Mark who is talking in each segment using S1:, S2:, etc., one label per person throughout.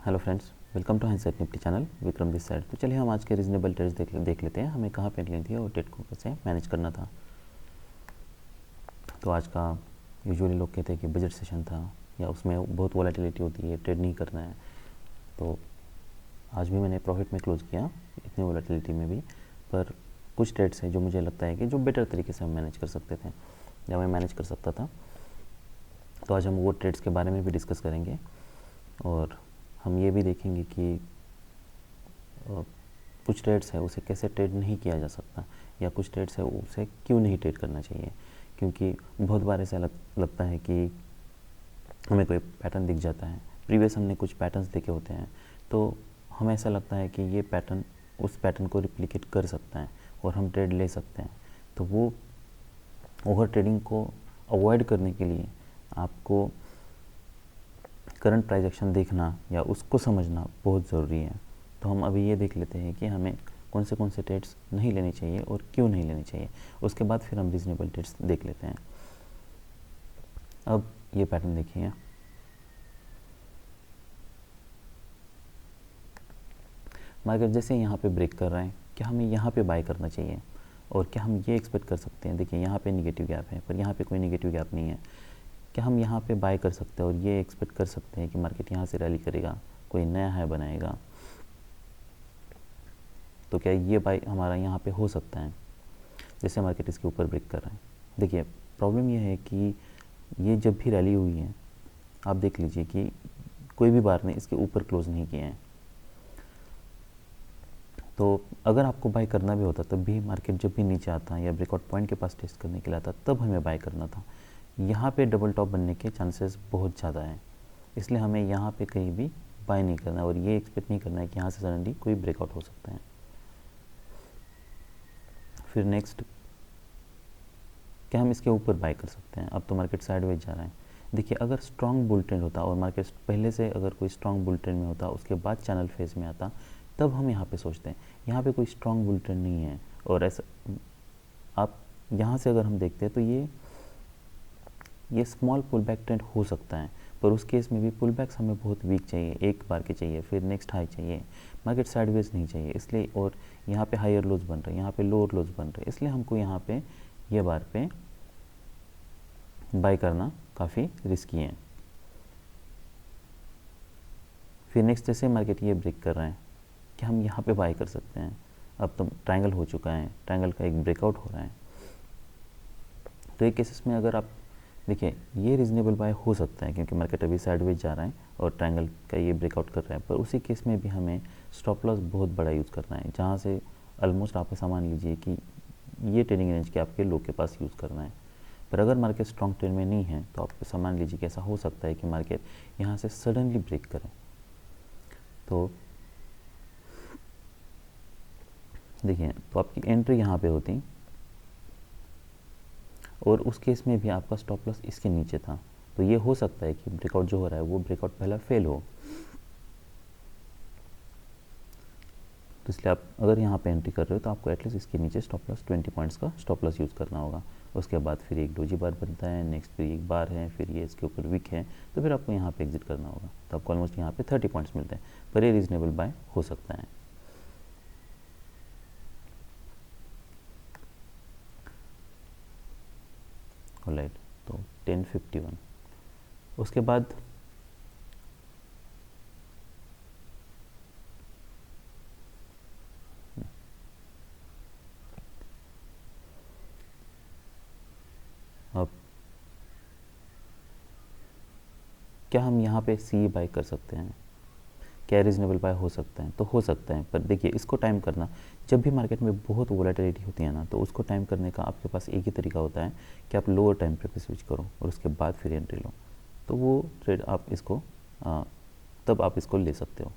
S1: Hello friends, welcome to hindsight Nifty channel. Vikram this side. तो चलिए हम आज के रीजनेबल ट्रेड्स देख लेते हैं, हमें कहाँ पे लेनी थी और ट्रेड को कैसे मैनेज करना था। तो आज का यूजुअली लोग कहते हैं कि बजट सेशन था या उसमें बहुत वॉलेटिलिटी होती है, ट्रेड नहीं करना है। तो आज भी मैंने प्रॉफिट में क्लोज किया इतनी वॉलेटिलिटी में भी, पर कुछ ट्रेड्स हैं जो मुझे लगता है कि जो बेटर तरीके से हम मैनेज कर सकते थे या मैं मैनेज कर सकता था। तो आज हम वो ट्रेड्स के बारे में भी डिस्कस करेंगे और हम ये भी देखेंगे कि कुछ ट्रेड्स है उसे कैसे ट्रेड नहीं किया जा सकता या कुछ ट्रेड्स है उसे क्यों नहीं ट्रेड करना चाहिए। क्योंकि बहुत बार ऐसा लगता है कि हमें कोई पैटर्न दिख जाता है, प्रीवियस हमने कुछ पैटर्न्स देखे होते हैं, तो हमें ऐसा लगता है कि ये पैटर्न उस पैटर्न को रिप्लिकेट कर सकता है और हम ट्रेड ले सकते हैं। तो वो ओवर ट्रेडिंग को अवॉइड करने के लिए आपको करंट प्राइस एक्शन देखना या उसको समझना बहुत ज़रूरी है। तो हम अभी ये देख लेते हैं कि हमें कौन से ट्रेड्स नहीं लेने चाहिए और क्यों नहीं लेने चाहिए। उसके बाद फिर हम रीजनेबल ट्रेड्स देख लेते हैं। अब ये पैटर्न देखिए, मार्केट जैसे यहाँ पे ब्रेक कर रहा है, क्या हमें यहाँ पे बाय करना चाहिए और क्या हम ये एक्सपेक्ट कर सकते हैं। देखिए यहाँ पे निगेटिव गैप है, पर यहाँ पे कोई निगेटिव गैप नहीं है। क्या हम यहाँ पे बाय कर सकते हैं और ये एक्सपेक्ट कर सकते हैं कि मार्केट यहाँ से रैली करेगा, कोई नया हाई बनाएगा। तो क्या ये बाय हमारा यहाँ पे हो सकता है जैसे मार्केट इसके ऊपर ब्रेक कर रहा है। देखिए प्रॉब्लम ये है कि ये जब भी रैली हुई है, आप देख लीजिए कि कोई भी बार ने इसके ऊपर क्लोज नहीं किया है। तो अगर आपको बाय करना भी होता तब भी मार्केट जब भी नीचे आता या ब्रेकआउट पॉइंट के पास टेस्ट करने के लिए आता तब हमें बाय करना था। यहाँ पे डबल टॉप बनने के चांसेस बहुत ज़्यादा हैं, इसलिए हमें यहाँ पे कहीं भी बाय नहीं करना और ये एक्सपेक्ट नहीं करना है कि यहाँ से सडनली कोई ब्रेकआउट हो सकता है। फिर नेक्स्ट, क्या हम इसके ऊपर बाय कर सकते हैं। अब तो मार्केट साइडवेज जा रहा है। देखिए अगर स्ट्रॉन्ग बुल ट्रेंड होता और मार्केट पहले से अगर कोई स्ट्रॉन्ग बुल ट्रेंड में होता उसके बाद चैनल फेज में आता तब हम यहाँ पे सोचते हैं। यहाँ पे कोई स्ट्रॉन्ग बुल ट्रेंड नहीं है और ऐसा आप यहाँ से अगर हम देखते हैं तो ये स्मॉल पुल बैक ट्रेंड हो सकता है, पर उस केस में भी पुल बैक्स हमें बहुत वीक चाहिए, एक बार के चाहिए, फिर नेक्स्ट हाई चाहिए, मार्केट साइडवेज नहीं चाहिए। इसलिए और यहाँ पे हायर लोज बन रहे हैं, यहाँ पे लोअर लोज बन रहे हैं, इसलिए हमको यहाँ पे ये बार पे बाय करना काफ़ी रिस्की है। फिर नेक्स्ट जैसे मार्केट ये ब्रेक कर रहे हैं, कि हम यहाँ पे बाय कर सकते हैं। अब तो ट्रायंगल हो चुका है, ट्रायंगल का एक ब्रेकआउट हो रहा है। तो एक केसेस में अगर आप देखिए ये रीजनेबल बाय हो सकता है क्योंकि मार्केट अभी साइडवेज जा रहा है और ट्रायंगल का ये ब्रेकआउट कर रहा है, पर उसी केस में भी हमें स्टॉप लॉस बहुत बड़ा यूज़ करना है, जहाँ से ऑलमोस्ट आप ऐसा मान लीजिए कि ये ट्रेडिंग रेंज के आपके लो के पास यूज़ करना है। पर अगर मार्केट स्ट्रॉन्ग ट्रेंड में नहीं है तो आप ऐसा मान लीजिए कि ऐसा हो सकता है कि मार्केट यहाँ से सडनली ब्रेक करे। तो देखिए तो आपकी एंट्री यहाँ पे होती और उस केस में भी आपका स्टॉप लॉस इसके नीचे था। तो ये हो सकता है कि ब्रेकआउट जो हो रहा है वो ब्रेकआउट पहला फेल हो। तो इसलिए आप अगर यहाँ पे एंट्री कर रहे हो तो आपको एटलीस्ट इसके नीचे स्टॉप लॉस 20 पॉइंट्स का स्टॉप लॉस यूज़ करना होगा। उसके बाद फिर एक डोजी बार बनता है, नेक्स्ट फिर एक बार है, फिर ये इसके ऊपर वीक है, तो फिर आपको यहाँ पे एग्जिट करना होगा। तो आपको ऑलमोस्ट यहाँ पे 30 पॉइंट्स मिलते हैं, पर ये रीजनेबल बाय हो सकता है। ऑलराइट, तो 1051 उसके बाद अब क्या हम यहाँ पे सी बाय कर सकते हैं, क्या रीजनेबल बाय हो सकता है। तो हो सकता है, पर देखिए इसको टाइम करना, जब भी मार्केट में बहुत वोलेटिलिटी होती है ना, तो उसको टाइम करने का आपके पास एक ही तरीका होता है कि आप लोअर टाइम फ्रेम पे स्विच करो और उसके बाद फिर एंट्री लो। तो वो ट्रेड आप इसको तब आप इसको ले सकते हो।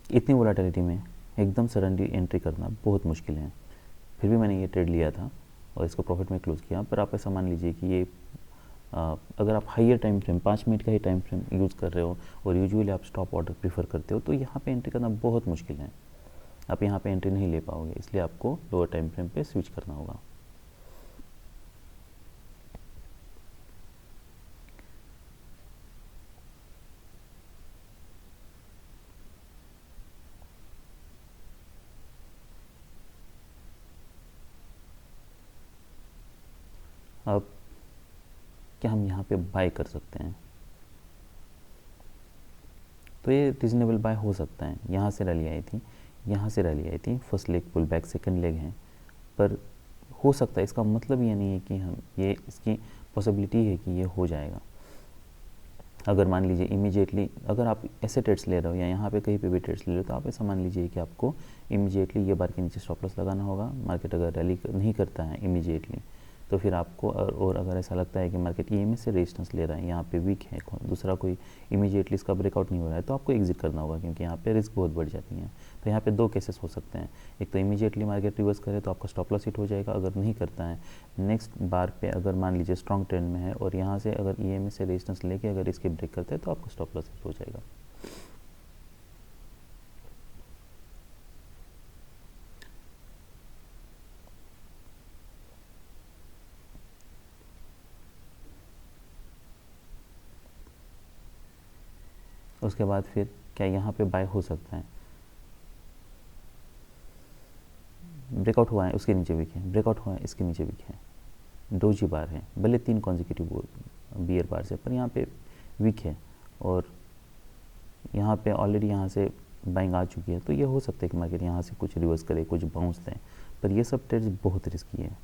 S1: इतनी वोलेटिलिटी में एकदम सडनली एंट्री करना बहुत मुश्किल है। फिर भी मैंने ये ट्रेड लिया था और इसको प्रॉफिट में क्लोज किया। पर आप ऐसा मान लीजिए कि ये अगर आप हाइयर टाइम फ्रेम 5 मिनट का ही टाइम फ्रेम यूज़ कर रहे हो और यूजुअली आप स्टॉप ऑर्डर प्रीफर करते हो, तो यहाँ पे एंट्री करना बहुत मुश्किल है। आप यहाँ पे एंट्री नहीं ले पाओगे, इसलिए आपको लोअर टाइम फ्रेम पे स्विच करना होगा। अब क्या हम यहाँ पे बाय कर सकते हैं? तो ये रीजनेबल बाय हो सकता है। यहाँ से रैली आई थी, यहाँ से रैली आई थी, first leg pull back, second leg है, पर हो सकता है, इसका मतलब ये नहीं है कि हम ये इसकी पॉसिबिलिटी है कि ये हो जाएगा। अगर मान लीजिए इमीडिएटली अगर आप ऐसे ट्रेड्स ले रहे हो या यहाँ पे कहीं पे भी ट्रेड्स ले रहे हो, तो आप ऐसा मान लीजिए कि आपको इमीडिएटली ये बार के नीचे स्टॉप लॉस लगाना होगा। मार्केट अगर रैली नहीं करता है इमीडिएटली, तो फिर आपको और अगर ऐसा लगता है कि मार्केट ईएमएस से रेजिस्टेंस ले रहा है, यहाँ पे वीक है, दूसरा कोई इमीडिएटली इसका ब्रेकआउट नहीं हो रहा है, तो आपको एग्जिट करना होगा, क्योंकि यहाँ पे रिस्क बहुत बढ़ जाती है। तो यहाँ पे दो केसेस हो सकते हैं, एक तो इमीडिएटली मार्केट रिवर्स करे तो आपका स्टॉप लॉस हिट हो जाएगा, अगर नहीं करता है नेक्स्ट बार पे अगर मान लीजिए स्ट्रॉन्ग ट्रेंड में है और यहाँ से अगर ईएमएस से रेजिस्टेंस लेके अगर इसके ब्रेक करते हैं तो आपका स्टॉप लॉस हिट हो जाएगा। उसके बाद फिर क्या यहाँ पे बाय हो सकता है? ब्रेकआउट हुआ है, उसके नीचे वीक है, ब्रेकआउट हुआ है, इसके नीचे वीक है, डोजी बार है, भले 3 कॉन्जिक्यूटिव बियर बार से, पर यहाँ पे वीक है और यहाँ पे ऑलरेडी यहाँ से बाइंग आ चुकी है, तो ये हो सकता है कि मार्केट यहाँ से कुछ रिवर्स करे, कुछ बाउंस दें, पर ये सब ट्रेड्स बहुत रिस्की है।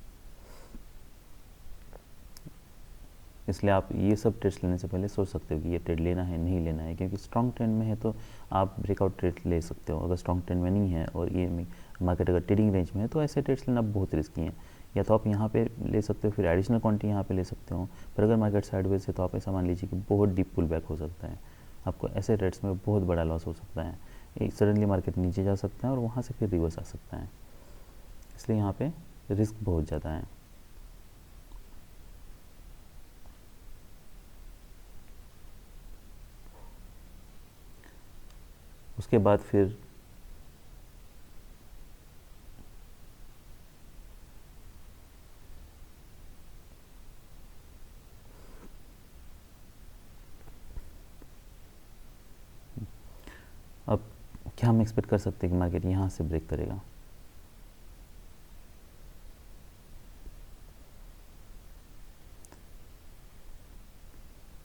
S1: इसलिए आप ये सब ट्रेड्स लेने से पहले सोच सकते हो कि ये ट्रेड लेना है नहीं लेना है, क्योंकि स्ट्रॉन्ग ट्रेंड में है तो आप ब्रेकआउट ट्रेड ले सकते हो, अगर स्ट्रॉन्ग ट्रेंड में नहीं है और ये मार्केट अगर ट्रेडिंग रेंज में है तो ऐसे ट्रेड्स लेना बहुत रिस्की है। या तो आप यहाँ पे ले सकते हो, फिर एडिशनल क्वांटिटी यहाँ पे ले सकते हो, पर अगर मार्केट साइडवेज है तो आप ऐसा मान लीजिए कि बहुत डीप पुल बैक हो सकता है, आपको ऐसे ट्रेड्स में बहुत बड़ा लॉस हो सकता है। एक सडनली मार्केट नीचे जा सकता है और वहाँ से फिर रिवर्स आ सकता है, इसलिए यहाँ पे रिस्क बहुत ज़्यादा है। उसके बाद फिर अब क्या हम एक्सपेक्ट कर सकते हैं कि मार्केट यहाँ से ब्रेक करेगा?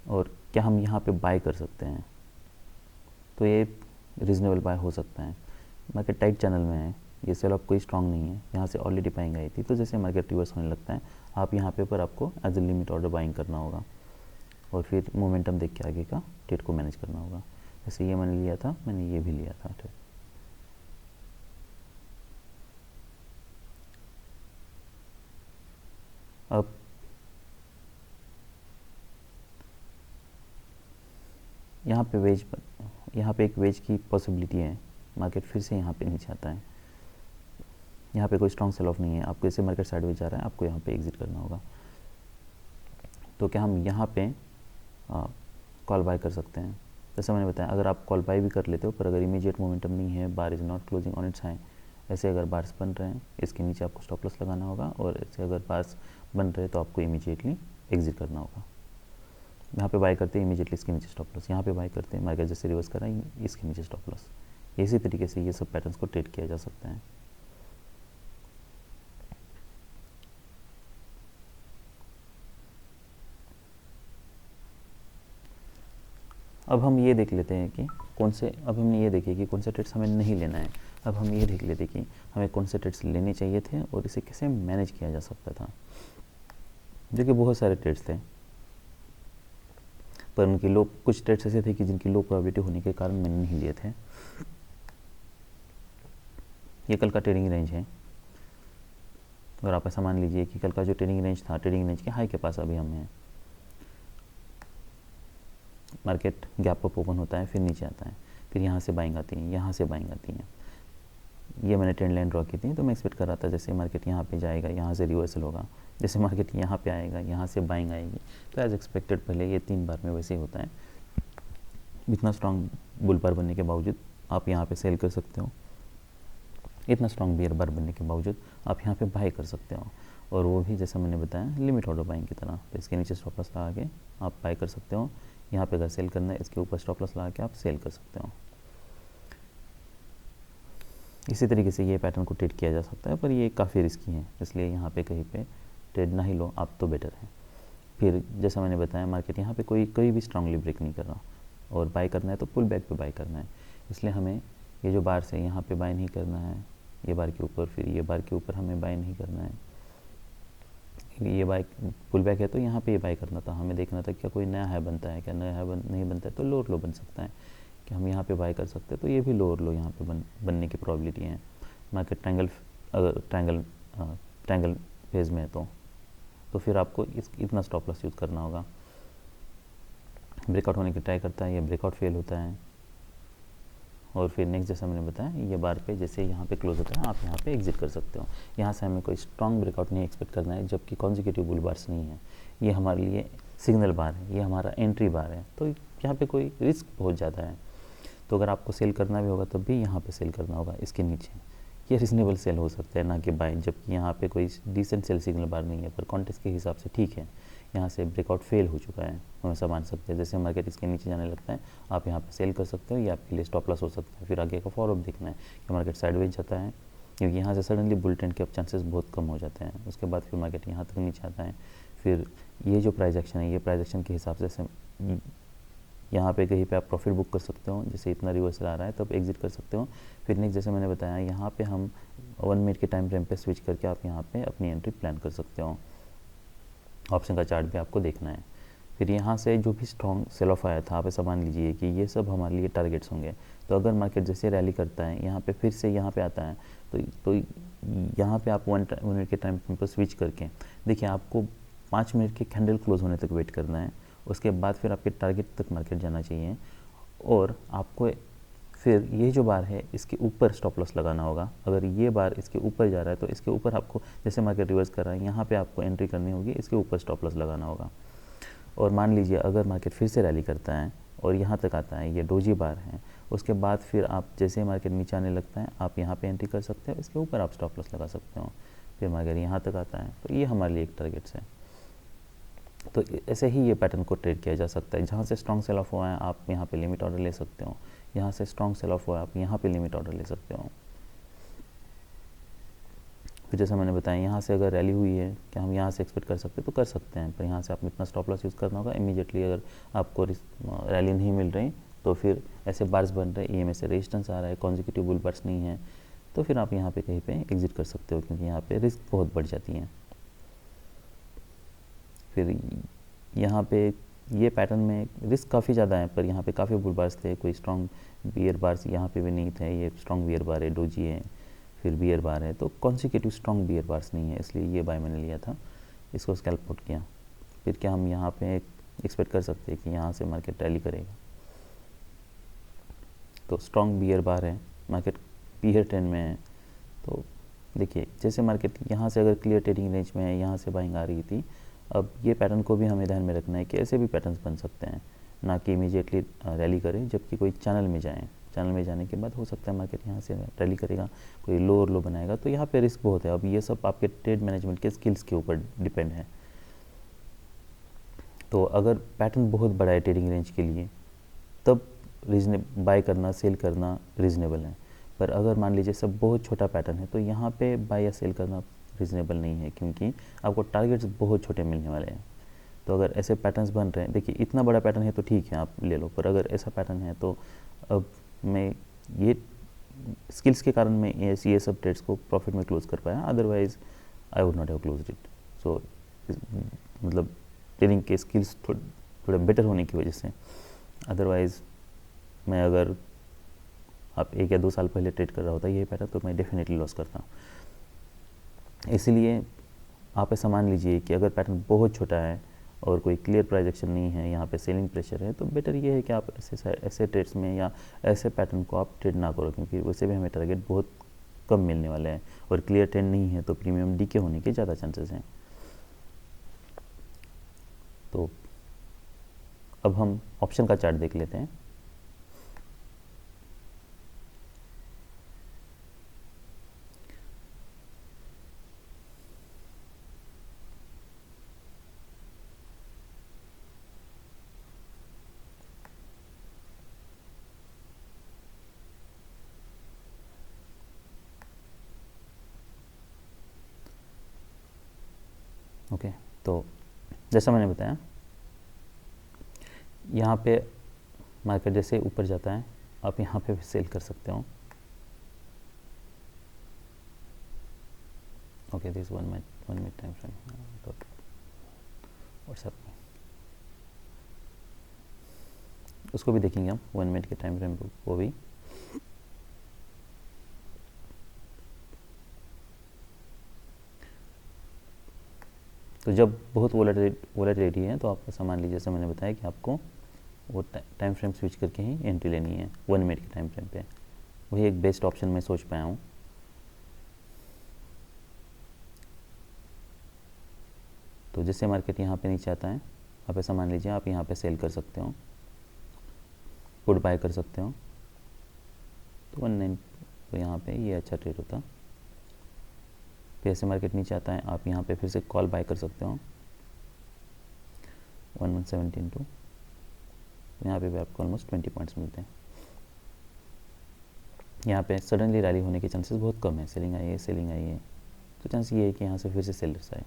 S1: और क्या हम यहाँ पे बाय कर सकते हैं? तो ये रीजनेबल बाय हो सकता है। मार्केट टाइट चैनल में है, ये सेल ऑफ कोई स्ट्रांग नहीं है, यहाँ से ऑलरेडी बाइंग आई थी, तो जैसे मार्केट रिवर्स होने लगता है आप यहाँ पे पर आपको as a limit order buying करना होगा और फिर मोमेंटम देख के आगे का ट्रेड को मैनेज करना होगा। जैसे ये मैंने लिया था, मैंने ये भी लिया था ट्रेड। अब यहाँ पे एक वेज की पॉसिबिलिटी है, मार्केट फिर से यहाँ पे नीचे आता है, यहाँ पे कोई स्ट्रॉन्ग सेल ऑफ नहीं है, आपको जैसे मार्केट साइडवेज जा रहा है आपको यहाँ पे एग्जिट करना होगा। तो क्या हम यहाँ पे कॉल बाय कर सकते हैं? जैसे मैंने बताया, अगर आप कॉल बाय भी कर लेते हो पर अगर इमीडिएट मोमेंटम नहीं है, bar is not closing on its high, ऐसे अगर बार्स बन रहे हैं इसके नीचे आपको स्टॉप लॉस लगाना होगा, और ऐसे अगर बार्स बन रहे हैं तो आपको इमीडिएटली एग्जिट करना होगा। यहाँ पे बाय करते हैं इमीडिएटली इसके नीचे स्टॉप लॉस, यहाँ पे बाय करते हैं मार्केट जैसे रिवर्स कर रहा है इसके नीचे स्टॉप लॉस। इसी तरीके से ये सब पैटर्न्स को ट्रेड किया जा सकता है। अब हम ये देख लेते हैं कि अब हमने ये देखिए कि कौन से ट्रेड्स हमें नहीं लेना है। अब हम ये देख लेते कि हमें कौन से ट्रेड्स लेने चाहिए थे और इसे कैसे मैनेज किया जा सकता था। जो कि बहुत सारे ट्रेड्स थे, पर उनकी कुछ ट्रेड्स ऐसे थे कि जिनकी लो प्रोबेबिलिटी होने के कारण मैंने नहीं लिए थे। ये कल का ट्रेडिंग रेंज है, और आप ऐसा मान लीजिए कि कल का जो ट्रेडिंग रेंज था, ट्रेडिंग रेंज के हाई के पास अभी हम हैं। मार्केट गैप अप ओपन होता है, फिर नीचे आता है, फिर यहाँ से बाइंग आती है, यहाँ से बाइंग आती है। ये मैंने ट्रेंड लाइन ड्रॉ की थी, तो मैं एक्सपेक्ट कर रहा था जैसे मार्केट यहाँ पे जाएगा, यहाँ से रिवर्सल होगा, जैसे मार्केट यहाँ पे आएगा, यहाँ से बाइंग आएगी। तो एज एक्सपेक्टेड पहले ये 3 बार में वैसे ही होता है। इतना स्ट्रॉन्ग बुल बार बनने के बावजूद आप यहाँ पे सेल कर सकते हो, इतना स्ट्रॉन्ग बियर बार बनने के बावजूद आप यहाँ पे बाय कर सकते हो, और वो भी जैसा मैंने बताया लिमिट ऑर्डर बाइंग की तरह। तो इसके नीचे स्टॉप लॉस लगा के आप बाय कर सकते हो, यहाँ पे अगर सेल करना है इसके ऊपर स्टॉप लॉस लगा के आप सेल कर सकते हो। इसी तरीके से ये पैटर्न को ट्रेड किया जा सकता है, पर ये काफ़ी रिस्की है, इसलिए यहाँ पे कहीं पे ट्रेड ना ही लो आप तो बेटर है। फिर जैसा मैंने बताया मार्केट यहाँ पे कोई भी स्ट्रांगली ब्रेक नहीं कर रहा और बाय करना है तो पुल बैक पे बाय करना है, इसलिए हमें ये जो बार से यहाँ पे बाय नहीं करना है, ये बार के ऊपर, फिर ये बार के ऊपर हमें बाय नहीं करना है। ये बाय पुल बैक है तो यहाँ पे ये बाय करना था, हमें देखना था क्या कोई नया हाई बनता है, क्या नया हाई नहीं बनता है तो लोअर लो बन सकता है कि हम यहाँ पे बाय कर सकते हैं, तो ये भी लोअर लो यहाँ पे बनने की प्रॉबिलिटी है। मार्केट ट्रायंगल फेज में है तो फिर आपको इतना स्टॉप लॉस यूज़ करना होगा। ब्रेकआउट होने की ट्राई करता है, ये ब्रेकआउट फेल होता है और फिर नेक्स्ट जैसा मैंने बताया ये बार पे जैसे यहाँ पे क्लोज होता है आप यहाँ पे एग्जिट कर सकते हो। यहाँ से हमें कोई स्ट्रॉन्ग ब्रेकआउट नहीं एक्सपेक्ट करना है, जबकि कॉन्जिक्यूटिव बुल बार्स नहीं है, ये हमारे लिए सिग्नल बार है, ये हमारा एंट्री बार है, तो यहाँ पे कोई रिस्क बहुत ज़्यादा है। तो अगर आपको सेल करना भी होगा तब भी यहाँ पे सेल करना होगा, इसके नीचे ये रिजनेबल सेल हो सकता है ना कि बाय, जबकि यहाँ पे कोई डिसेंट सेल सिग्नल बार नहीं है, पर कॉन्टेक्स्ट के हिसाब से ठीक है। यहाँ से ब्रेकआउट फेल हो चुका है, हम ऐसा मान सकते हैं। जैसे मार्केट इसके नीचे जाने लगता है आप यहाँ पे सेल कर सकते हो, ये आपके लिए स्टॉप लॉस हो सकता है। फिर आगे का फॉलोअप देखना है कि मार्केट साइडवेज जाता है, क्योंकि यहाँ से सडनली बुल ट्रेंड के अब चांसेस बहुत कम हो जाते हैं। उसके बाद फिर मार्केट यहाँ तक नीचे आता है, फिर ये जो प्राइस एक्शन है ये प्राइस एक्शन के हिसाब से यहाँ पे कहीं पे आप प्रॉफिट बुक कर सकते हो, जैसे इतना रिवर्सल आ रहा है तब एग्जिट कर सकते हो। फिर नेक्स्ट जैसे मैंने बताया यहाँ पे हम 1 मिनट के टाइम फ्रेम पे स्विच करके आप यहाँ पे अपनी एंट्री प्लान कर सकते हो। ऑप्शन का चार्ट भी आपको देखना है। फिर यहाँ से जो भी स्ट्रॉन्ग सेल ऑफ आया था आप ऐसा मान लीजिए कि ये सब हमारे लिए टारगेट्स होंगे। तो अगर मार्केट जैसे रैली करता है यहाँ पे फिर से यहाँ पे आता है तो यहाँ पे आप 1 मिनट के टाइम फ्रेम पर स्विच करके देखिए, आपको 5 मिनट के कैंडल क्लोज होने तक वेट करना है। उसके बाद फिर आपके टारगेट तक मार्केट जाना चाहिए और आपको फिर ये जो बार है इसके ऊपर स्टॉप लॉस लगाना होगा। अगर ये बार इसके ऊपर जा रहा है तो इसके ऊपर आपको, जैसे मार्केट रिवर्स कर रहा है यहाँ पे आपको एंट्री करनी होगी, इसके ऊपर स्टॉप लॉस लगाना होगा। और मान लीजिए अगर मार्केट फिर से रैली करता है और यहाँ तक आता है, ये डोजी बार है, उसके बाद फिर आप जैसे मार्केट नीचे आने लगता है आप यहाँ पे एंट्री कर सकते हो, इसके ऊपर आप स्टॉप लॉस लगा सकते हो। फिर मार्केट यहाँ तक आता है तो ये हमारे लिए एक टारगेट्स है। तो ऐसे ही ये पैटर्न को ट्रेड किया जा सकता है। जहाँ से स्ट्रॉन्ग सेल ऑफ हुआ है आप यहाँ पे लिमिट ऑर्डर ले सकते हो, यहाँ से स्ट्रॉन्ग सेल ऑफ हुआ है आप यहाँ पे लिमिट ऑर्डर ले सकते हो। फिर जैसा मैंने बताया यहाँ से अगर रैली हुई है क्या हम यहाँ से एक्सपेक्ट कर सकते हैं तो कर सकते हैं, पर यहाँ से आपको इतना स्टॉप लॉस यूज़ करना होगा इमीडिएटली। अगर आपको रैली नहीं मिल रही तो फिर ऐसे बार्स बन रहे, EMA से रेजिस्टेंस आ रहा है, कॉन्जिक्यूटिव बुल बार्स नहीं है, तो फिर आप यहाँ पे कहीं पे एग्जिट कर सकते हो, क्योंकि यहाँ पे रिस्क बहुत बढ़ जाती है। फिर यहाँ पे ये पैटर्न में रिस्क काफ़ी ज़्यादा है, पर यहाँ पे काफ़ी बुल बार्स थे, कोई स्ट्रॉन्ग बियर बार्स यहाँ पे भी नहीं थे। ये स्ट्रॉन्ग बियर बार है, डोजी है, फिर बियर बार है, तो कॉन्सिक्यूटिव स्ट्रॉन्ग बियर बार्स नहीं है, इसलिए ये बाय मैंने लिया था, इसको स्कैल्प आउट किया। फिर क्या हम यहाँ पे एक्सपेक्ट कर सकते हैं कि यहाँ से मार्केट रैली करेगा? तो स्ट्रॉन्ग बियर बार है, मार्केट बियर ट्रेंड में है। तो देखिए जैसे मार्केट यहाँ से अगर क्लियर ट्रेडिंग रेंज में है, यहाँ से बाइंग आ रही थी, अब ये पैटर्न को भी हमें ध्यान में रखना है कि ऐसे भी पैटर्न्स बन सकते हैं, ना कि इमीडिएटली रैली करें, जबकि कोई चैनल में जाएं। चैनल में जाने के बाद हो सकता है मार्केट यहाँ से रैली करेगा, कोई लो और लो बनाएगा, तो यहाँ पे रिस्क बहुत है। अब ये सब आपके ट्रेड मैनेजमेंट के स्किल्स के ऊपर डिपेंड है। तो अगर पैटर्न बहुत बड़ा है ट्रेडिंग रेंज के लिए तब बाय करना सेल करना रीज़नेबल है, पर अगर मान लीजिए सब बहुत छोटा पैटर्न है तो यहाँ पे बाय या सेल करना रीज़नेबल नहीं है, क्योंकि आपको टारगेट्स बहुत छोटे मिलने वाले हैं। तो अगर ऐसे पैटर्न्स बन रहे हैं, देखिए इतना बड़ा पैटर्न है तो ठीक है आप ले लो, पर अगर ऐसा पैटर्न है तो अब मैं ये स्किल्स के कारण मैं ये सब ट्रेड्स को प्रॉफिट में क्लोज कर पाया, otherwise I would not have closed it. So मतलब ट्रेडिंग के स्किल्स थोड़े बेटर होने की वजह से, अदरवाइज मैं अगर आप 1 या 2 साल पहले ट्रेड कर रहा होता ये पैटर्न तो मैं डेफिनेटली लॉस करता। इसलिए आप ऐसा मान लीजिए कि अगर पैटर्न बहुत छोटा है और कोई क्लियर प्राइस एक्शन नहीं है, यहाँ पे सेलिंग प्रेशर है, तो बेटर ये है कि आप ऐसे ट्रेड्स में या ऐसे पैटर्न को आप ट्रेड ना करो, क्योंकि वैसे भी हमें टारगेट बहुत कम मिलने वाले हैं और क्लियर ट्रेंड नहीं है तो प्रीमियम डीके होने के ज़्यादा चांसेस हैं। तो अब हम ऑप्शन का चार्ट देख लेते हैं। ओके, तो जैसा मैंने बताया, यहाँ पे मार्केट जैसे ऊपर जाता है आप यहाँ पे भी सेल कर सकते हो। Okay, this 1 minute time frame, WhatsApp में उसको भी देखेंगे हम 1 मिनट के टाइम फ्रेम को भी। तो जब बहुत वोलेटिलिटी है तो आपका सामान लीजिए, जैसे मैंने बताया कि आपको वो टाइम फ्रेम स्विच करके ही एंट्री लेनी है 1 मिनट के टाइम फ्रेम पे। वही एक बेस्ट ऑप्शन मैं सोच पाया हूँ। तो जैसे मार्केट यहाँ पे नीचे आता है, आप ऐसा मान लीजिए आप यहाँ पे सेल कर सकते हो, पुट बाय कर सकते हो। तो 19 तो यहाँ पे ये अच्छा ट्रेड होता। फिर ऐसे मार्केट नीचे आता है, आप यहाँ पे फिर से कॉल बाय कर सकते हो 1172। यहाँ पे भी आपको ऑलमोस्ट 20 पॉइंट्स मिलते हैं। यहाँ पे सडनली रैली होने के चांसेस बहुत कम है, सेलिंग आई है, तो चांस ये है कि यहाँ से फिर से सेलर्स आए।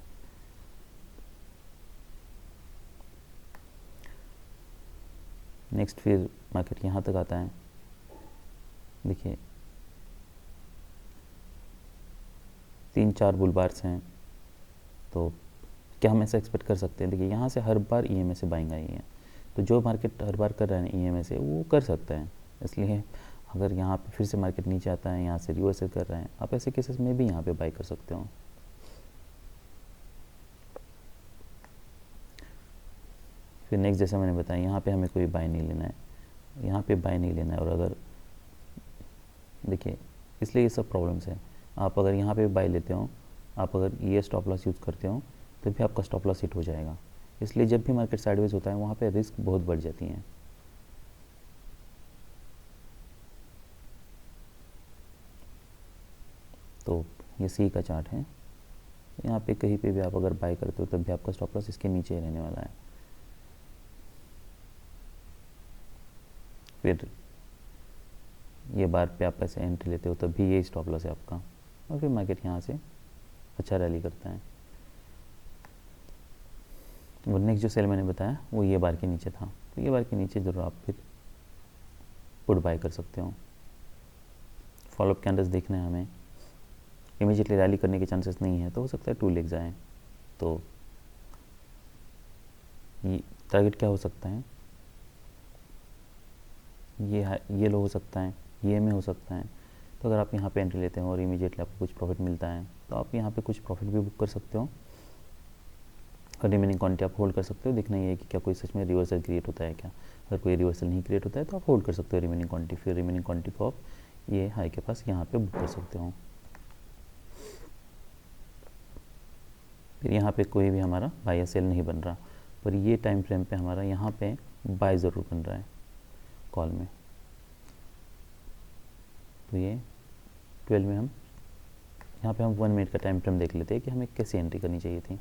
S1: नेक्स्ट फिर मार्केट यहाँ तक आता है, देखिए 3-4 बुल बार्स हैं। तो क्या हम ऐसा एक्सपेक्ट कर सकते हैं? देखिए यहाँ से हर बार EMA से बाइंग आई है, तो जो मार्केट हर बार कर रहा है EMA से वो कर सकता है। इसलिए अगर यहाँ पे फिर से मार्केट नीचे आता है, यहाँ से रिवर्सल कर रहे हैं, आप ऐसे केसेस में भी यहाँ पे बाई कर सकते हो। फिर नेक्स्ट जैसा मैंने बताया, यहाँ पे हमें कोई बाई नहीं लेना है, यहाँ पे बाई नहीं लेना है। और अगर देखिए, इसलिए ये सब प्रॉब्लम्स हैं। आप अगर यहाँ पे बाई लेते हो, आप अगर ये स्टॉप लॉस यूज़ करते हो तो भी आपका स्टॉप लॉस हिट हो जाएगा। इसलिए जब भी मार्केट साइडवेज होता है वहाँ पे रिस्क बहुत बढ़ जाती हैं। तो ये सी का चार्ट है, यहाँ पे कहीं पे भी आप अगर बाई करते हो तब भी आपका स्टॉप लॉस इसके नीचे ही रहने वाला है। फिर ये बार पे आप ऐसे एंट्री लेते हो तब भी ये स्टॉप लॉस है आपका, और फिर मार्केट यहाँ से अच्छा रैली करता है। और नेक्स्ट जो सेल मैंने बताया वो ये बार के नीचे था, तो ये बार के नीचे ज़रूर आप फिर पुट बाय कर सकते हो। फॉलोअप कैंडल्स देखना है हमें, इमीडिएटली रैली करने के चांसेस नहीं है, तो हो सकता है 2 लेग्स आए। तो ये टारगेट क्या हो सकता है? ये लो हो सकता है, ये में हो सकता है। तो अगर आप यहाँ पे एंट्री लेते हो और इमीडिएटली आपको कुछ प्रॉफिट मिलता है तो आप यहाँ पे कुछ प्रॉफिट भी बुक कर सकते हो, और रिमेनिंग क्वांटिटी आप होल्ड कर सकते हो। देखना ये है कि क्या कोई सच में रिवर्सल क्रिएट होता है क्या। अगर कोई रिवर्सल नहीं क्रिएट होता है तो आप होल्ड कर सकते हो रिमेनिंग क्वांटिटी। फिर रिमेनिंग क्वांटिटी को आप ये हाई के पास यहाँ पे बुक कर सकते हो। फिर यहाँ पे कोई भी हमारा बाय या सेल नहीं बन रहा, पर ये टाइम फ्रेम पे हमारा यहाँ पे बाय ज़रूर बन रहा है कॉल में। तो ये 12 में हम यहाँ पे 1 मिनट का टाइम फ्रेम देख लेते हैं कि हमें कैसी एंट्री करनी चाहिए थी।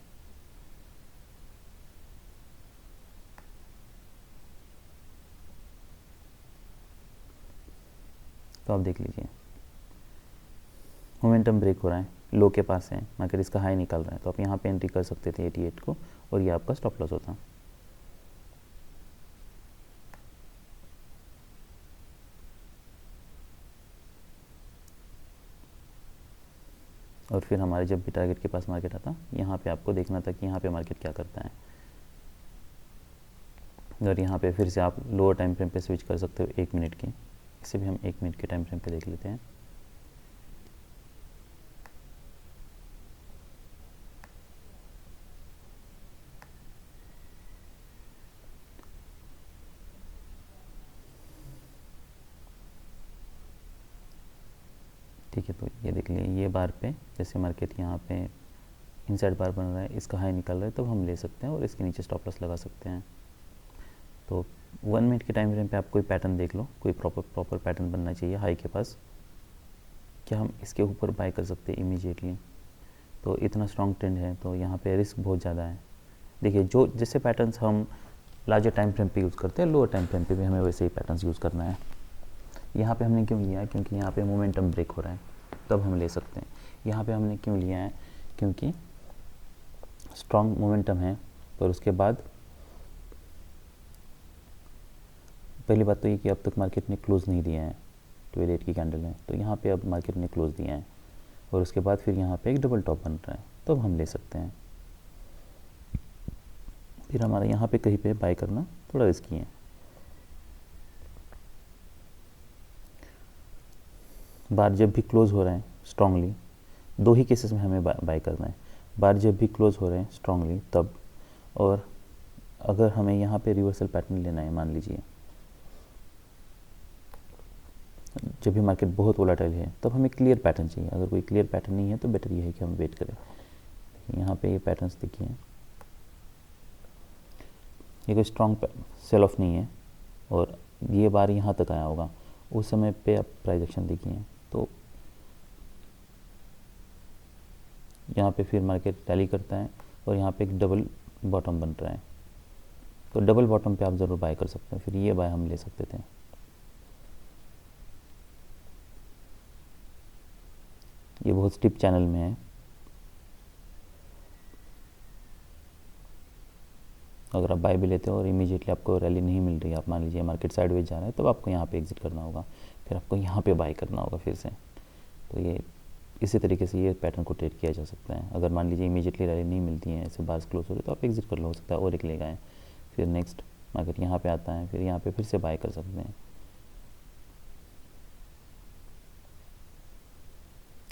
S1: तो आप देख लीजिए, मोमेंटम ब्रेक हो रहा है, लो के पास है, मार्केट इसका हाई निकल रहा है, तो आप यहाँ पे एंट्री कर सकते थे 88 को, और ये आपका स्टॉप लॉस होता। और फिर हमारे जब भी टारगेट के पास मार्केट आता, यहाँ पे आपको देखना था कि यहाँ पे मार्केट क्या करता है। और यहाँ पे फिर से आप लोअर टाइम फ्रेम पे स्विच कर सकते हो 1 मिनट की। इसे भी हम 1 मिनट के टाइम फ्रेम पे देख लेते हैं। ठीक है, तो ये देख लिए, ये बार पे जैसे मार्केट यहाँ पे इनसाइड बार बन रहा है, इसका हाई निकल रहा है, तो हम ले सकते हैं और इसके नीचे स्टॉप लॉस लगा सकते हैं। तो 1 मिनट के टाइम फ्रेम पे आप कोई पैटर्न देख लो, कोई प्रॉपर पैटर्न बनना चाहिए हाई के पास। क्या हम इसके ऊपर बाय कर सकते हैं इमीडिएटली? तो इतना स्ट्रॉन्ग ट्रेंड है तो यहाँ पे रिस्क बहुत ज़्यादा है। देखिए, जो जैसे पैटर्न्स हम लार्जर टाइम फ्रेम पे यूज़ करते हैं, लोअर टाइम फ्रेम पे भी हमें वैसे ही पैटर्न्स यूज़ करना है। यहाँ पे हमने क्यों लिया है? क्योंकि यहाँ पे मोमेंटम ब्रेक हो रहा है, तब हम ले सकते हैं। यहाँ पे हमने क्यों लिया है? क्योंकि स्ट्रॉन्ग मोमेंटम है, पर उसके बाद पहली बात तो ये कि अब तक मार्केट ने क्लोज नहीं दिया है, 12 की कैंडल है, तो यहाँ पे अब मार्केट ने क्लोज दिया है और उसके बाद फिर यहाँ पे एक डबल टॉप बन रहा है, तो अब हम ले सकते हैं। फिर हमारा यहाँ पे कहीं पे बाय करना थोड़ा रिस्की है। बार जब भी क्लोज हो रहे हैं स्ट्रांगली, दो ही केसेस में हमें बाय करना है। बार जब भी क्लोज हो रहे हैं स्ट्रांगली तब, और अगर हमें यहाँ पे रिवर्सल पैटर्न लेना है, मान लीजिए जब भी मार्केट बहुत वोलेटाइल है तब हमें क्लियर पैटर्न चाहिए। अगर कोई क्लियर पैटर्न नहीं है तो बेटर ये है कि हम वेट करें। यहाँ पे ये पैटर्न्स देखिए, ये कोई स्ट्रॉन्ग सेल ऑफ नहीं है और ये बार यहाँ तक आया होगा, उस समय पे आप प्राइस एक्शन देखिए तो यहाँ पे फिर मार्केट रैली करता है और यहाँ पे एक डबल बॉटम बन रहा है, तो डबल बॉटम पे आप ज़रूर बाय कर सकते हैं। फिर ये बाय हम ले सकते थे। ये बहुत स्टिप चैनल में है, अगर आप बाय भी लेते हो और इमीडिएटली आपको रैली नहीं मिल रही है, आप मान लीजिए मार्केट साइडवेज जा रहा है, तब आपको यहाँ पे एग्जिट करना होगा, फिर आपको यहाँ पे बाय करना होगा फिर से। तो ये इसी तरीके से ये पैटर्न को ट्रेड किया जा सकता है। अगर मान लीजिए इमीडिएटली रैली नहीं मिलती है, ऐसे बार्स क्लोज हो रही तो आप एग्जिट कर लो, हो सकता है और एक ले गए, फिर नेक्स्ट मार्केट यहाँ पे आता है, फिर यहाँ पे फिर से बाय कर सकते हैं।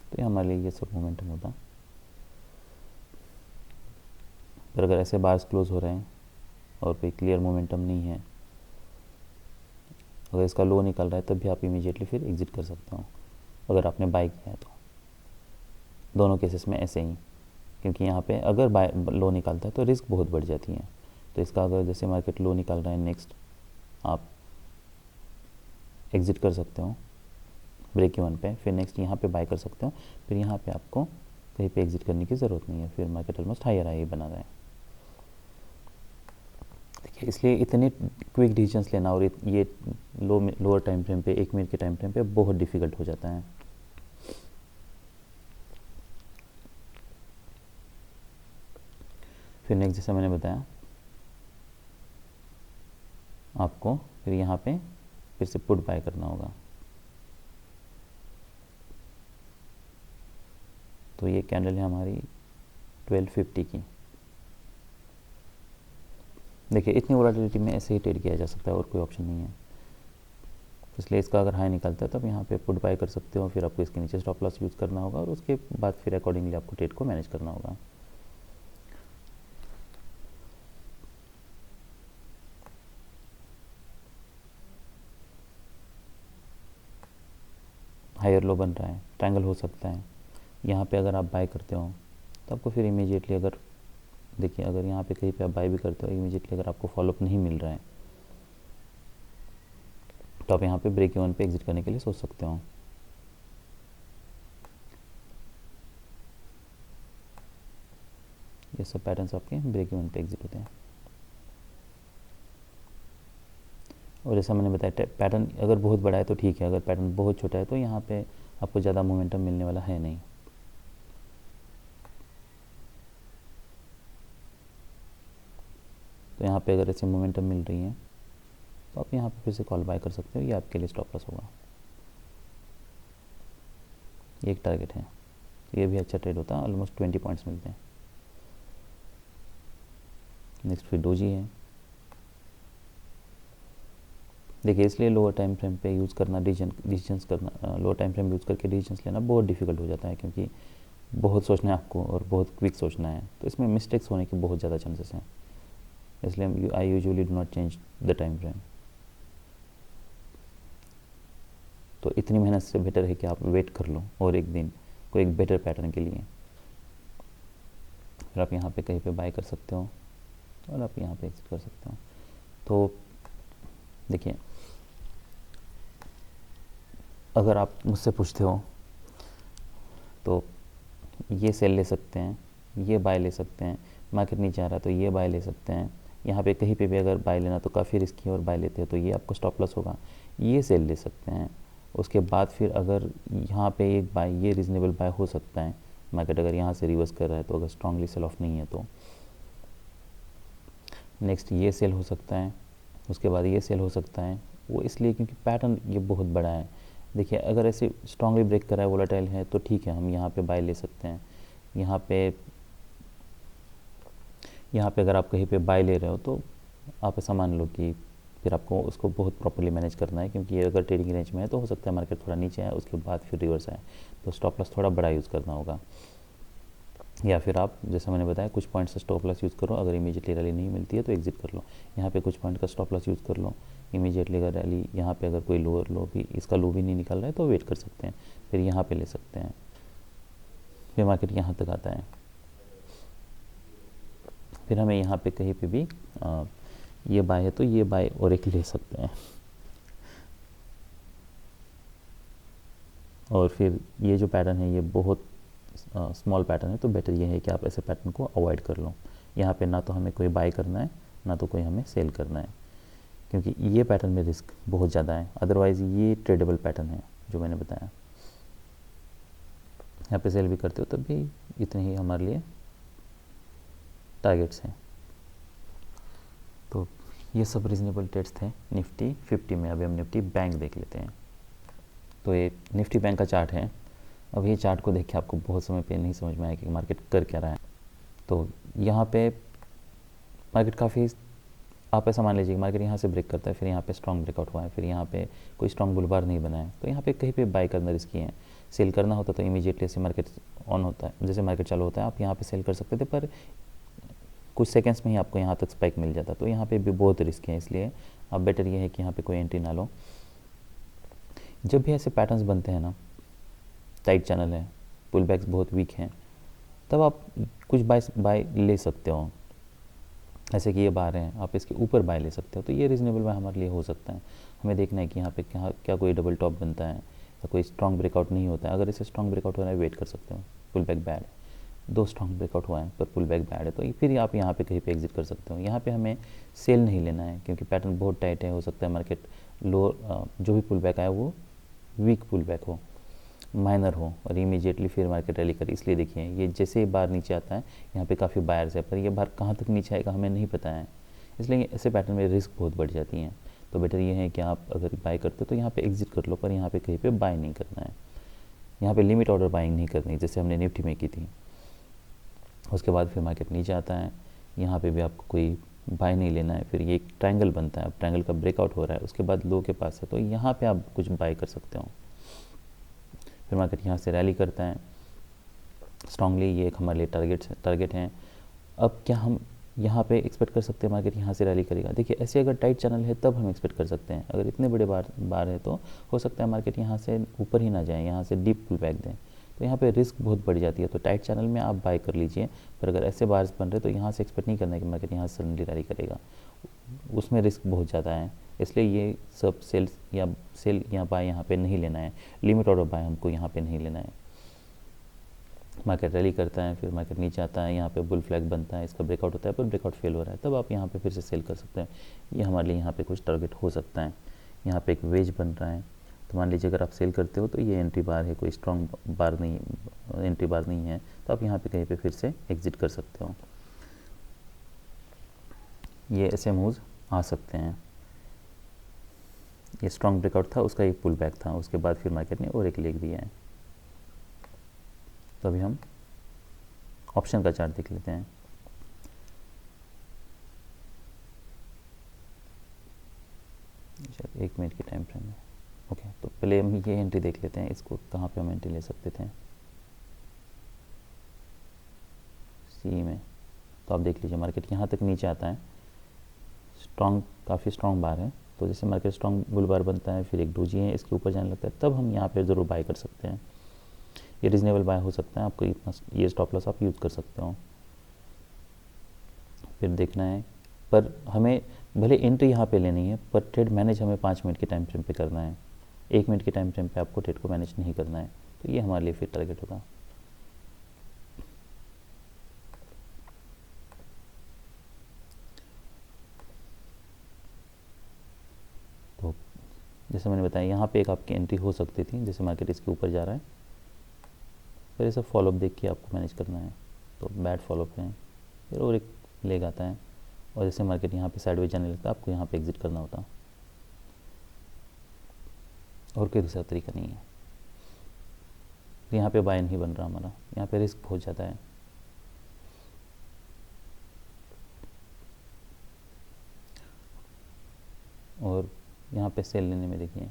S1: तो ये हमारे लिए ये सब मोमेंटम होता। पर अगर ऐसे बार्स क्लोज हो रहे हैं और कोई क्लियर मोमेंटम नहीं है, अगर इसका लो निकल रहा है तब भी आप इमीडिएटली फिर एग्जिट कर सकते हो, अगर आपने बाय किया है तो। दोनों केसेस में ऐसे ही, क्योंकि यहाँ पे अगर बाय लो निकालता है तो रिस्क बहुत बढ़ जाती है। तो इसका अगर जैसे मार्केट लो निकाल रहा है, नेक्स्ट आप एग्जिट कर सकते हो ब्रेक इवन पे, फिर नेक्स्ट यहाँ पे बाय कर सकते हो, फिर यहाँ पे आपको कहीं पे एग्जिट करने की ज़रूरत नहीं है, फिर मार्केट ऑलमोस्ट हायर हाई बना रहा है। देखिए, इसलिए इतने क्विक डिसीजंस लेना और ये लोअर टाइम फ्रेम पे, 1 मिनट के टाइम फ्रेम पे बहुत डिफिकल्ट हो जाता है। फिर नेक्स्ट जैसा मैंने बताया आपको, फिर यहाँ पे फिर से पुट बाय करना होगा। तो ये कैंडल है हमारी 1250 की। देखिए, इतनी वोलेटिलिटी में ऐसे ही ट्रेड किया जा सकता है और कोई ऑप्शन नहीं है, इसलिए इसका अगर हाई निकलता है तब यहाँ पे पुट बाय कर सकते हो। फिर आपको इसके नीचे स्टॉप लॉस यूज़ करना होगा और उसके बाद फिर अकॉर्डिंगली आपको ट्रेड को मैनेज करना होगा। हायर लो बन रहा है, ट्रायंगल हो सकता है, यहाँ पे अगर आप बाय करते हो तो आपको फिर इमीडिएटली, अगर देखिए अगर यहाँ पे कहीं पे आप बाय भी करते हो, इमीडिएटली अगर आपको फॉलोअप नहीं मिल रहा है तो आप यहाँ पे ब्रेक इवन पे एग्जिट करने के लिए सोच सकते हो। ये सब पैटर्न्स आपके ब्रेक इवन पे एग्जिट होते हैं। और जैसा मैंने बताया, पैटर्न अगर बहुत बड़ा है तो ठीक है, अगर पैटर्न बहुत छोटा है तो यहाँ पे आपको ज़्यादा मोमेंटम मिलने वाला है नहीं। तो यहाँ पे अगर ऐसे मोमेंटम मिल रही है तो आप यहाँ पे फिर से कॉल बाय कर सकते हो, ये आपके लिए स्टॉप लॉस होगा। ये एक टारगेट है, ये भी अच्छा ट्रेड होता है, ऑलमोस्ट 20 पॉइंट्स मिलते हैं। नेक्स्ट फिर डोजी है। देखिए, इसलिए लोअर टाइम फ्रेम पे यूज़ करना, डिसीजंस करना, लोअर टाइम फ्रेम यूज़ करके डिसीजंस लेना बहुत डिफिकल्ट हो जाता है, क्योंकि बहुत सोचना है आपको और बहुत क्विक सोचना है, तो इसमें मिस्टेक्स होने के बहुत ज़्यादा चांसेस हैं। इसलिए I usually do not change the time frame. तो इतनी मेहनत से बेटर है कि आप वेट कर लो और एक दिन को एक बेटर पैटर्न के लिए, फिर आप यहाँ पे कहीं पे बाय कर सकते हो और आप यहाँ पे एग्जिट कर सकते हो। तो देखिए, अगर आप मुझसे पूछते हो तो ये सेल ले सकते हैं, ये बाय ले सकते हैं, मार्केट नीचे आ रहा है तो ये बाय ले सकते हैं, यहाँ पे कहीं पे भी अगर बाय लेना तो काफ़ी रिस्की है और बाय लेते हैं तो ये आपको स्टॉप लॉस होगा, ये सेल ले सकते हैं। उसके बाद फिर अगर यहाँ पे एक बाय, ये रीज़नेबल बाय हो सकता है, मार्केट अगर यहाँ से रिवर्स कर रहा है तो अगर स्ट्रांगली सेल ऑफ नहीं है तो नेक्स्ट ये सेल हो सकता है, उसके बाद ये सेल हो सकता है। वो इसलिए क्योंकि पैटर्न ये बहुत बड़ा है। देखिए अगर ऐसे स्ट्रांगली ब्रेक कर रहा है, वोलेटाइल है, तो ठीक है, हम यहाँ पे बाय ले सकते हैं। यहाँ पे अगर आप कहीं पे बाय ले रहे हो तो आप ऐसा मान लो कि फिर आपको उसको बहुत प्रॉपर्ली मैनेज करना है, क्योंकि ये अगर ट्रेडिंग रेंज में है तो हो सकता है मार्केट थोड़ा नीचे आए उसके बाद फिर रिवर्स आए, तो स्टॉप लॉस थोड़ा बड़ा यूज़ करना होगा। या फिर आप जैसा मैंने बताया कुछ पॉइंट से स्टॉप लॉस यूज़ करो, अगर इमीडिएटली रैली नहीं मिलती है तो एग्जिट कर लो। यहाँ पे कुछ पॉइंट का स्टॉप लॉस यूज़ कर लो, इमीडिएटली अगर रैली यहाँ पे अगर कोई लोअर लो भी इसका लो भी नहीं निकल रहा है तो वेट कर सकते हैं, फिर यहाँ पे ले सकते हैं, फिर मार्केट यहाँ तक आता है, फिर हमें यहाँ पे कहीं पे भी ये बाय है तो ये बाय और एक ले सकते हैं। और फिर ये जो पैटर्न है ये बहुत स्मॉल पैटर्न है, तो बेटर ये है कि आप ऐसे पैटर्न को अवॉइड कर लो। यहाँ पे ना तो हमें कोई बाय करना है ना तो कोई हमें सेल करना है, क्योंकि ये पैटर्न में रिस्क बहुत ज़्यादा है। अदरवाइज़ ये ट्रेडेबल पैटर्न है जो मैंने बताया। यहाँ पे सेल भी करते हो तब भी इतने ही हमारे लिए टारगेट्स हैं। तो ये सब रीजनेबल ट्रेड्स थे निफ्टी 50 में। अभी हम निफ्टी बैंक देख लेते हैं। तो ये निफ्टी बैंक का चार्ट है। अब ये चार्ट को देख के आपको बहुत समय पे नहीं समझ में आया कि मार्केट कर क्या रहा है। तो यहाँ पे मार्केट काफ़ी, आप ऐसा मान लीजिए कि मार्केट यहाँ से ब्रेक करता है, फिर यहाँ पे स्ट्रॉन्ग ब्रेकआउट हुआ है, फिर यहाँ पे कोई स्ट्रॉन्ग बुलबार नहीं बना है, तो यहाँ पे कहीं पे बाय करना रिस्की है। सेल करना होता तो इमीडिएटली से मार्केट ऑन होता है, जैसे मार्केट चालू होता है आप यहाँ पे सेल कर सकते थे, पर कुछ सेकंड्स में ही आपको यहाँ तक स्पाइक मिल जाता, तो यहाँ पे भी बहुत रिस्क है। इसलिए अब बेटर ये है कि यहाँ पे कोई एंट्री ना लो। जब भी ऐसे पैटर्न्स बनते हैं ना, टाइट चैनल है, पुल बैक्स बहुत वीक हैं, तब आप कुछ बाय ले सकते हो। ऐसे कि ये बार हैं, आप इसके ऊपर बाय ले सकते हो, तो ये रीजनेबल बाय हमारे लिए हो सकता है। हमें देखना है कि यहाँ पे क्या कोई डबल टॉप बनता है या कोई स्ट्रॉन्ग ब्रेकआउट नहीं होता है। अगर इसे स्ट्रॉन्ग ब्रेकआउट हो रहा है वेट कर सकते हो, पुल बैक बैड है। 2 स्ट्रॉन्ग ब्रेकआउट हुआ है पर पुल बैक बैड है, तो फिर आप यहाँ पे कहीं पे एग्जिट कर सकते हो। यहाँ पे हमें सेल नहीं लेना है क्योंकि पैटर्न बहुत टाइट है। हो सकता है मार्केट लो जो भी पुल बैक आया वो वीक पुल बैक हो, माइनर हो, और इमीडिएटली फिर मार्केट रैली करे। इसलिए देखिए ये जैसे ही बार नीचे आता है यहाँ पे काफ़ी बायर्स है, पर ये बार कहाँ तक नीचे आएगा हमें नहीं पता है, इसलिए ऐसे पैटर्न में रिस्क बहुत बढ़ जाती हैं। तो बेटर ये है कि आप अगर बाय करते हो तो यहाँ पे एग्जिट कर लो, पर यहाँ पे कहीं पे बाय नहीं करना है। यहाँ पे लिमिट ऑर्डर बाइंग नहीं करनी जैसे हमने निफ्टी में की थी। उसके बाद फिर मार्केट नीचे आता है, यहाँ पे भी आपको कोई बाय नहीं लेना है। फिर ये एक ट्रायंगल बनता है, अब ट्रायंगल का ब्रेकआउट हो रहा है, उसके बाद लो के पास है, तो यहाँ पे आप कुछ बाय कर सकते हो। फिर मार्केट यहाँ से रैली करता है स्ट्रांगली, ये एक हमारे लिए टारगेट हैं। अब क्या हम यहाँ पे एक्सपेक्ट कर सकते हैं मार्केट यहाँ से रैली करेगा? देखिए ऐसे अगर टाइट चैनल है तब हम एक्सपेक्ट कर सकते हैं। अगर इतने बड़े बार है तो हो सकता है मार्केट यहाँ से ऊपर ही ना जाए, यहाँ से डीप पुल बैक दें, तो यहाँ पे रिस्क बहुत बढ़ जाती है। तो टाइट चैनल में आप बाय कर लीजिए, पर अगर ऐसे बार्स बन रहे तो यहाँ से एक्सपेक्ट नहीं करना है कि मार्केट यहाँ से सडनली रैली करेगा, उसमें रिस्क बहुत ज़्यादा है। इसलिए ये सब सेल या बाय यहाँ पे नहीं लेना है, लिमिट ऑर्डर बाय हमको यहाँ पे नहीं लेना है। मार्केट रैली करता है, फिर मार्केट नीचे आता है, यहाँ पे बुल फ्लैग बनता है, इसका ब्रेकआउट होता है, पर ब्रेकआउट फेल हो रहा है, तब आप यहाँ पे फिर से सेल कर सकते हैं। ये हमारे लिए यहाँ पे कुछ टारगेट हो सकता है। यहाँ पे एक वेज बन रहा है, तो मान लीजिए अगर आप सेल करते हो तो ये एंट्री बार है, कोई स्ट्रॉन्ग बार नहीं, एंट्री बार नहीं है, तो आप यहाँ पे कहीं पे फिर से एग्जिट कर सकते हो। ये ऐसे मूव्स आ सकते हैं। ये स्ट्रॉन्ग ब्रेकआउट था, उसका एक पुल बैक था, उसके बाद फिर मार्केट ने और एक लेग दिया है। तो अभी हम ऑप्शन का चार्ट देख लेते हैं। शायद 1 मिनट की टाइम फ्रेम है। ओके, तो पहले हम ये एंट्री देख लेते हैं, इसको कहाँ पे हम एंट्री ले सकते थे, सी में। तो आप देख लीजिए मार्केट यहाँ तक नीचे आता है, काफ़ी स्ट्रॉन्ग बार है, तो जैसे मार्केट स्ट्रॉन्ग बुल बार बनता है, फिर एक डोजी है इसके ऊपर जाने लगता है, तब हम यहाँ पे ज़रूर बाय कर सकते हैं। ये रीजनेबल बाय हो सकता है, आपको इतना ये स्टॉप लॉस आप यूज़ कर सकते हो। फिर देखना है, पर हमें भले एंट्री यहाँ पे लेनी है, पर ट्रेड मैनेज हमें 5 मिनट के टाइम फ्रेम पे करना है। 1 मिनट के टाइम फ्रेम पे आपको ट्रेड को मैनेज नहीं करना है, तो ये हमारे लिए फिर टारगेट होगा। तो जैसे मैंने बताया यहाँ पे एक आपकी एंट्री हो सकती थी, जैसे मार्केट इसके ऊपर जा रहा है, फिर ये सब फॉलोअप देख के आपको मैनेज करना है। तो बैड फॉलोअप है, फिर और एक लेग आता है, और जैसे मार्केट यहाँ पे साइडवेज जाने लगता है आपको यहाँ पे एग्जिट करना होता, और कोई दूसरा तरीका नहीं है। यहाँ पे बाय नहीं बन रहा हमारा, यहाँ पे रिस्क बहुत ज़्यादा है। और यहाँ पे सेल लेने में देखिए,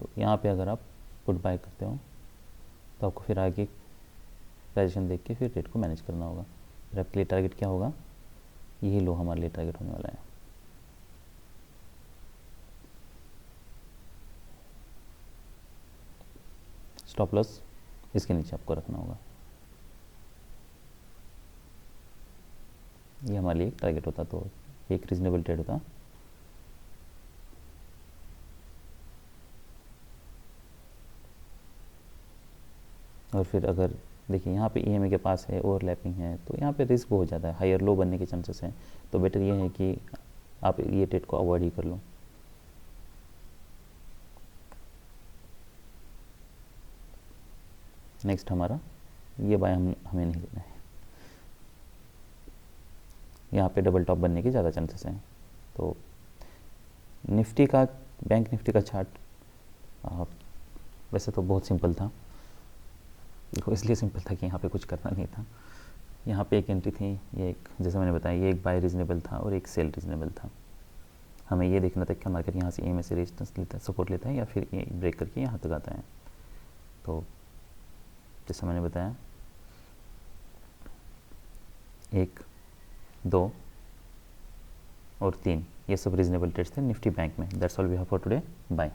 S1: तो यहाँ पे अगर आप पुट बाय करते हो तो आपको फिर आगे पोजीशन देख के फिर रेट को मैनेज करना होगा। फिर आपके लिए टारगेट क्या होगा, यही लो हमारे लिए टारगेट होने वाला है। स्टॉप लॉस इसके नीचे आपको रखना होगा, ये हमारे लिए एक टारगेट होता, तो एक रीजनेबल ट्रेड होता। और फिर अगर देखिए यहाँ पे EMA के पास है, ओवरलैपिंग है, तो यहाँ पे रिस्क बहुत ज़्यादा है, हायर लो बनने के चांसेस हैं। तो बेटर ये है कि आप ये ट्रेड को अवॉइड ही कर लो। नेक्स्ट हमारा ये बाय हमें नहीं लेना है, यहाँ पे डबल टॉप बनने के ज़्यादा चांसेस हैं। तो निफ्टी का, बैंक निफ्टी का चार्ट वैसे तो बहुत सिंपल था, देखो इसलिए सिंपल था कि यहाँ पे कुछ करना नहीं था। यहाँ पे एक एंट्री थी, ये एक, जैसे मैंने बताया, ये एक बाय रीजनेबल था और एक सेल रीजनेबल था। हमें ये देखना था कि मार्केट यहाँ से EMA से रेजिस्टेंस लेता है, सपोर्ट लेता है, या फिर ये ब्रेक करके यहाँ तक आता है। तो जैसा मैंने बताया, 1, 2 और 3 ये सब रीजनेबल ट्रेड्स थे निफ्टी बैंक में। That's all we have for today, bye.